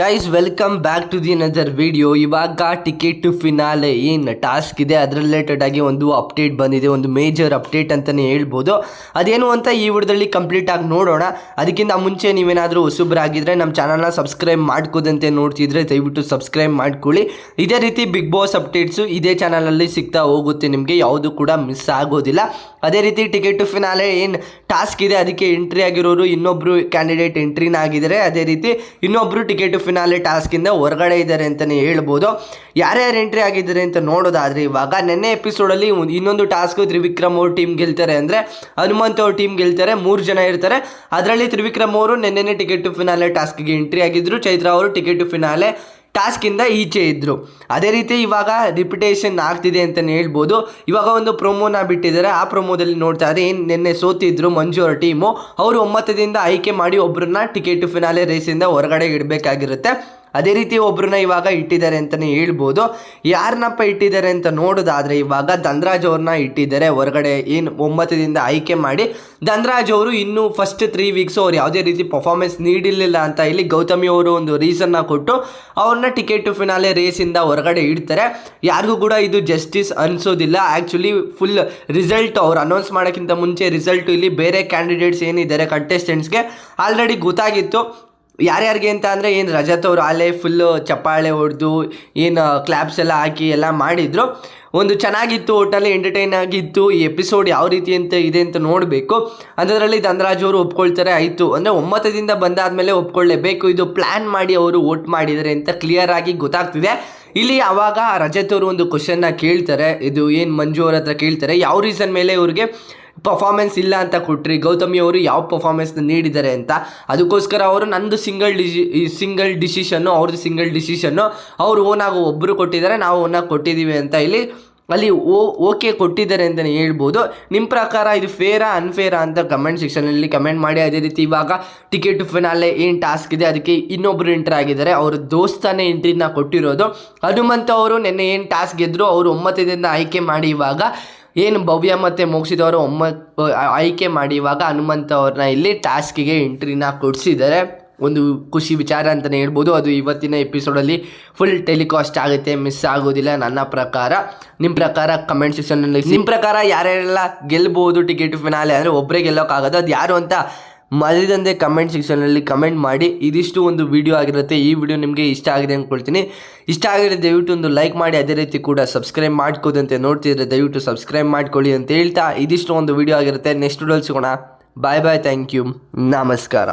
Guys welcome back to the another video. ಇವಾಗ ticket to finale ಏನು task ಇದೆ ಅದರ ರಿಲೇಟೆಡ್ ಆಗಿ ಒಂದು ಅಪ್ಡೇಟ್ ಬಂದಿದೆ, ಒಂದು ಮೇಜರ್ ಅಪ್ಡೇಟ್ ಅಂತಲೇ ಹೇಳ್ಬೋದು. ಅದೇನು ಅಂತ ಈ ವಿಡಿಯೋದಲ್ಲಿ ಕಂಪ್ಲೀಟ್ ಆಗಿ ನೋಡೋಣ. ಅದಕ್ಕಿಂತ ಮುಂಚೆ ನೀವೇನಾದರೂ ಹೊಸಬ್ರಾಗಿದ್ದರೆ ನಮ್ಮ ಚಾನಲ್ನ ಸಬ್ಸ್ಕ್ರೈಬ್ ಮಾಡ್ಕೋದಂತೆ ನೋಡ್ತಿದ್ರೆ ದಯವಿಟ್ಟು ಸಬ್ಸ್ಕ್ರೈಬ್ ಮಾಡ್ಕೊಳ್ಳಿ. ಇದೇ ರೀತಿ ಬಿಗ್ ಬಾಸ್ ಅಪ್ಡೇಟ್ಸು ಇದೇ ಚಾನಲಲ್ಲಿ ಸಿಗ್ತಾ ಹೋಗುತ್ತೆ, ನಿಮಗೆ ಯಾವುದು ಕೂಡ ಮಿಸ್ ಆಗೋದಿಲ್ಲ. ಅದೇ ರೀತಿ ಟಿಕೆಟ್ ಟು ಫಿನಾಲೆ ಏನು ಟಾಸ್ಕ್ ಇದೆ ಅದಕ್ಕೆ ಎಂಟ್ರಿ ಆಗಿರೋರು ಇನ್ನೊಬ್ಬರು ಕ್ಯಾಂಡಿಡೇಟ್ ಎಂಟ್ರಿನ ಆಗಿದ್ದಾರೆ. ಅದೇ ರೀತಿ ಇನ್ನೊಬ್ಬರು ಟಿಕೆಟ್ ಟು ಫಿನಾಲೆ ಟಾಸ್ಕಿಂದ ಹೊರಗಡೆ ಇದ್ದಾರೆ ಅಂತಲೇ ಹೇಳ್ಬೋದು. ಯಾರ್ಯಾರು ಎಂಟ್ರಿ ಆಗಿದ್ದಾರೆ ಅಂತ ನೋಡೋದಾದರೆ ಇವಾಗ ನೆನ್ನೆ ಎಪಿಸೋಡಲ್ಲಿ ಇನ್ನೊಂದು ಟಾಸ್ಕ್ ತ್ರಿವಿಕ್ರಮ್ ಅವ್ರ ಟೀಮ್ ಗೆಲ್ತಾರೆ, ಅಂದರೆ ಹನುಮಂತ್ ಅವ್ರ ಟೀಮ್ ಗೆಲ್ತಾರೆ, 3 ಜನ ಇರ್ತಾರೆ. ಅದರಲ್ಲಿ ತ್ರಿವಿಕ್ರಮ್ ಅವರು ನೆನ್ನೆ ಟಿಕೆಟ್ ಟು ಫಿನಾಲೆ ಟಾಸ್ಕ್ಗೆ ಎಂಟ್ರಿ ಆಗಿದ್ದರು, ಚೈತ್ರ ಅವರು ಟಿಕೆಟ್ ಟು ಫಿನಾಲೆ ಟಾಸ್ಕಿಂದ ಈಚೆ ಇದ್ದರು. ಅದೇ ರೀತಿ ಇವಾಗ ರಿಪಿಟೇಷನ್ ಆಗ್ತಿದೆ ಅಂತಲೇ ಹೇಳ್ಬೋದು. ಇವಾಗ ಒಂದು ಪ್ರೊಮೋನ ಬಿಟ್ಟಿದ್ದಾರೆ, ಆ ಪ್ರೊಮೋದಲ್ಲಿ ನೋಡ್ತಾ ಇದ್ದಾರೆ ಏನು ನಿನ್ನೆ ಸೋತಿದ್ರು ಮಂಜು ಅವರ ಟೀಮು, ಅವರು 9 ದಿಂದ ಆಯ್ಕೆ ಮಾಡಿ ಒಬ್ಬರನ್ನ ಟಿಕೆಟ್ ಟು ಫಿನಾಲೆ ರೇಸಿಂದ ಹೊರಗಡೆ ಇಡಬೇಕಾಗಿರುತ್ತೆ. ಅದೇ ರೀತಿ ಒಬ್ಬರನ್ನ ಇವಾಗ ಇಟ್ಟಿದ್ದಾರೆ ಅಂತಲೇ ಹೇಳ್ಬೋದು. ಯಾರನ್ನಪ್ಪ ಇಟ್ಟಿದ್ದಾರೆ ಅಂತ ನೋಡೋದಾದರೆ ಇವಾಗ ಧನರಾಜ್ ಅವ್ರನ್ನ ಇಟ್ಟಿದ್ದಾರೆ ಹೊರಗಡೆ, ಏನು 9 ದಿಂದ ಆಯ್ಕೆ ಮಾಡಿ. ಧನರಾಜ್ ಅವರು ಇನ್ನೂ ಫಸ್ಟ್ 3 ವೀಕ್ಸು ಅವ್ರು ಯಾವುದೇ ರೀತಿ ಪರ್ಫಾರ್ಮೆನ್ಸ್ ನೀಡಿರಲಿಲ್ಲ ಅಂತ ಇಲ್ಲಿ ಗೌತಮಿ ಅವರು ಒಂದು ರೀಸನ್ನ ಕೊಟ್ಟು ಅವ್ರನ್ನ ಟಿಕೆಟ್ ಟು ಫಿನಾಲೆ ರೇಸಿಂದ ಹೊರಗಡೆ ಇಡ್ತಾರೆ. ಯಾರಿಗೂ ಕೂಡ ಇದು ಜಸ್ಟಿಸ್ ಅನಿಸೋದಿಲ್ಲ. ಆ್ಯಕ್ಚುಲಿ ಫುಲ್ ರಿಸಲ್ಟ್ ಅವ್ರು ಅನೌನ್ಸ್ ಮಾಡೋಕ್ಕಿಂತ ಮುಂಚೆ ರಿಸಲ್ಟು ಇಲ್ಲಿ ಬೇರೆ ಕ್ಯಾಂಡಿಡೇಟ್ಸ್ ಏನಿದ್ದಾರೆ ಕಂಟೆಸ್ಟೆಂಟ್ಸ್ಗೆ ಆಲ್ರೆಡಿ ಗೊತ್ತಾಗಿತ್ತು. ಯಾರ್ಯಾರಿಗೆ ಅಂತ ಅಂದರೆ ಏನು ರಜತ್ ಅವರು ಅಲ್ಲೇ ಫುಲ್ಲು ಚಪ್ಪಾಳೆ ಹೊಡೆದು ಏನು ಕ್ಲಾಪ್ಸ್ ಎಲ್ಲ ಹಾಕಿ ಎಲ್ಲ ಮಾಡಿದರು. ಒಂದು ಚೆನ್ನಾಗಿತ್ತು, ಒಟ್ಟಲ್ಲಿ ಎಂಟರ್ಟೈನ್ ಆಗಿತ್ತು. ಈ ಎಪಿಸೋಡ್ ಯಾವ ರೀತಿ ಅಂತ ಇದೆ ಅಂತ ನೋಡಬೇಕು. ಅಂಥದ್ರಲ್ಲಿ ಧನರಾಜ್ ಅವರು ಒಪ್ಕೊಳ್ತಾರೆ, ಆಯಿತು ಅಂದರೆ 9 ದಿಂದ ಬಂದಾದಮೇಲೆ ಒಪ್ಕೊಳ್ಳೇಬೇಕು, ಇದು ಪ್ಲ್ಯಾನ್ ಮಾಡಿ ಅವರು ವೋಟ್ ಮಾಡಿದ್ದಾರೆ ಅಂತ ಕ್ಲಿಯರ್ ಆಗಿ ಗೊತ್ತಾಗ್ತಿದೆ. ಇಲ್ಲಿ ಆವಾಗ ರಜತ್ ಅವರು ಒಂದು ಕ್ವಶನ್ನ ಕೇಳ್ತಾರೆ, ಇದು ಏನು ಮಂಜು ಅವ್ರ ಹತ್ರ ಕೇಳ್ತಾರೆ, ಯಾವ ರೀಸನ್ ಮೇಲೆ ಇವ್ರಿಗೆ ಪರ್ಫಾರ್ಮೆನ್ಸ್ ಇಲ್ಲ ಅಂತ ಕೊಟ್ರಿ, ಗೌತಮಿ ಅವರು ಯಾವ ಪರ್ಫಾರ್ಮೆನ್ಸ್ನ ನೀಡಿದ್ದಾರೆ ಅಂತ. ಅದಕ್ಕೋಸ್ಕರ ಅವರು ನಂದು ಸಿಂಗಲ್ ಡಿಸಿಷನ್ನು, ಅವ್ರದ್ದು ಸಿಂಗಲ್ ಡಿಸಿಷನ್ನು, ಅವರು ಓನಾಗಿ ಒಬ್ಬರು ಕೊಟ್ಟಿದ್ದಾರೆ, ನಾವು ಓನಾಗಿ ಕೊಟ್ಟಿದ್ದೀವಿ ಅಂತ ಇಲ್ಲಿ ಅಲ್ಲಿ ಓಕೆ ಕೊಟ್ಟಿದ್ದಾರೆ ಅಂತಲೇ ಹೇಳ್ಬೋದು. ನಿಮ್ಮ ಪ್ರಕಾರ ಇದು ಫೇರಾ ಅನ್ಫೇರಾ ಅಂತ ಕಮೆಂಟ್ ಸೆಕ್ಷನಲ್ಲಿ ಕಮೆಂಟ್ ಮಾಡಿ. ಅದೇ ರೀತಿ ಇವಾಗ ಟಿಕೆಟ್ ಟು ಫಿನಾಲೆ ಏನು ಟಾಸ್ಕ್ ಇದೆ ಅದಕ್ಕೆ ಇನ್ನೊಬ್ಬರು ಎಂಟ್ರಿ ಆಗಿದ್ದಾರೆ, ಅವ್ರ ದೋಸ್ತಾನೇ ಎಂಟ್ರಿನ ಕೊಟ್ಟಿರೋದು. ಹನುಮಂತ ಅವರು ನಿನ್ನೆ ಏನು ಟಾಸ್ಕ್ ಗೆದ್ದರು, ಅವರು 9 ದಿಂದ ಆಯ್ಕೆ ಮಾಡಿ ಇವಾಗ ಏನು ಭವ್ಯ ಮತ್ತು ಮೋಕ್ಷಿತ್ ಅವರು ಆಯ್ಕೆ ಮಾಡಿ ಇವಾಗ ಹನುಮಂತ ಅವ್ರನ್ನ ಇಲ್ಲಿ ಟಾಸ್ಕಿಗೆ ಎಂಟ್ರಿನ ಕೊಡಿಸಿದ್ದಾರೆ. ಒಂದು ಖುಷಿ ವಿಚಾರ ಅಂತಲೇ ಹೇಳ್ಬೋದು. ಅದು ಇವತ್ತಿನ ಎಪಿಸೋಡಲ್ಲಿ ಫುಲ್ ಟೆಲಿಕಾಸ್ಟ್ ಆಗುತ್ತೆ, ಮಿಸ್ ಆಗೋದಿಲ್ಲ ನನ್ನ ಪ್ರಕಾರ. ನಿಮ್ಮ ಪ್ರಕಾರ ಕಮೆಂಟ್ ಸೆಕ್ಷನಲ್ಲಿ ನಿಮ್ಮ ಪ್ರಕಾರ ಯಾರ್ಯಾರೆಲ್ಲ ಗೆಲ್ಬೋದು ಟಿಕೆಟ್ ಫಿನಾಲೆ, ಅಂದರೆ ಒಬ್ಬರೇ ಗೆಲ್ಲೋಕ್ಕಾಗೋದು, ಅದು ಯಾರು ಅಂತ ಮರಿದಂತೆ ಕಮೆಂಟ್ ಸೆಕ್ಷನಲ್ಲಿ ಕಮೆಂಟ್ ಮಾಡಿ. ಇದಿಷ್ಟು ಒಂದು ವಿಡಿಯೋ ಆಗಿರುತ್ತೆ. ಈ ವಿಡಿಯೋ ನಿಮಗೆ ಇಷ್ಟ ಆಗಿದೆ ಅಂದ್ಕೊಳ್ತೀನಿ. ಇಷ್ಟ ಆಗಿದ್ರೆ ದಯವಿಟ್ಟು ಒಂದು ಲೈಕ್ ಮಾಡಿ, ಅದೇ ರೀತಿ ಕೂಡ ಸಬ್ಸ್ಕ್ರೈಬ್ ಮಾಡ್ಕೋದಂತೆ ನೋಡ್ತಿದ್ರೆ ದಯವಿಟ್ಟು ಸಬ್ಸ್ಕ್ರೈಬ್ ಮಾಡ್ಕೊಳ್ಳಿ ಅಂತ ಹೇಳ್ತಾ ಇದಿಷ್ಟು ಒಂದು ವಿಡಿಯೋ ಆಗಿರುತ್ತೆ. ನೆಕ್ಸ್ಟ್ ವಿಡಿಯೋಲಿ ಸಿಗೋಣ. ಬಾಯ್ ಬಾಯ್, ಥ್ಯಾಂಕ್ ಯು, ನಮಸ್ಕಾರ.